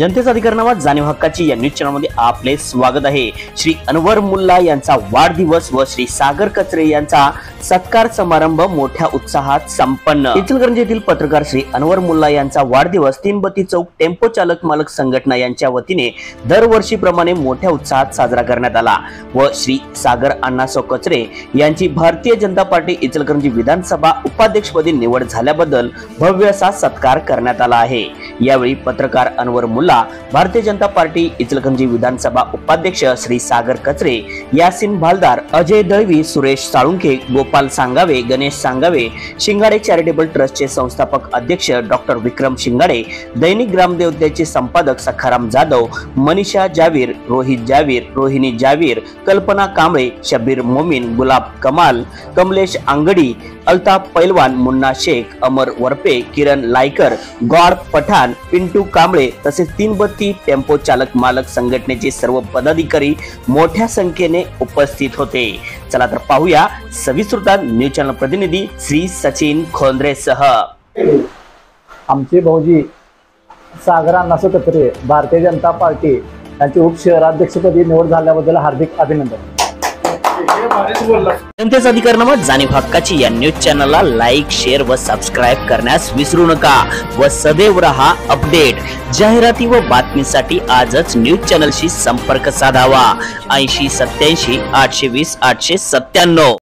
जनतेचा अधिकार नावात जाणीव हक्काची या न्यूज चॅनल मध्ये आपले स्वागत आहे। श्री अनवर मुल्ला यांचा वाढदिवस व श्री सागर कचरे यांचा सत्कार समारंभ मोठ्या उत्साहात संपन्न। इचलकरंजी येथील पत्रकार श्री अनवर मुल्ला यांचा वाढदिवस तीनबत्ती चौक टेम्पो चालक मालक संघटना यांच्या वतीने दरवर्षीप्रमाणे मोठ्या उत्साहात साजरा करण्यात आला व श्री सागर अण्णासाहेब कचरे यांची भारतीय जनता पार्टी इचलकरंजी विधानसभा उपाध्यक्षपदी निवड झाल्याबद्दल भव्य असा सत्कार करण्यात आला आहे। यावेळी पत्रकार अनवर मुल्ला, भारतीय जनता पार्टी इचलकरंजी विधानसभा उपाध्यक्ष श्री सागर कचरे, यासिन भालदार, अजय दळवी, सुरेश साळुंखे, गोपाल सांगावे, गणेश सांगावे, शिंगाडे चॅरिटेबल ट्रस्टचे संस्थापक अध्यक्ष डॉक्टर विक्रम शिंगाडे, दैनिक ग्रामदेवतेचे संपादक सखाराम जाधव, मनीषा जावीर, रोहित जावीर, रोहिणी जावीर, कल्पना कांबळे, शब्बीर मोमीन, गुलाब कमाल, कमलेश आंगडी, अल्ताफ पैलवान, मुन्ना शेख, अमर वरपे, किरण लायकर, गौर पठाण, पिंटू कांबळे तसेच तीनबत्ती टेम्पो चालक मालक संघटनेचे सर्व पदाधिकारी मोठ्या संख्येने उपस्थित होते। चला तर पाहूया सविस्तर न्यूज चॅनल प्रतिनिधी श्री सचिन खोंद्रे सह। आमचे भाऊजी सागर अण्णासाहेब कचरे भारतीय जनता पार्टी यांचे उपशहराध्यक्षपदी निवड झाल्याबद्दल हार्दिक अभिनंदन। जनतेचा अधिकार नावात जाणीव हक्काची या न्यूज चॅनलला लाईक, शेअर व सबस्क्राईब करण्यास विसरू नका व सदैव रहा अपडेट। जाहिराती व बातमीसाठी आजच न्यूज चॅनलशी संपर्क साधावा 80 87 820 897।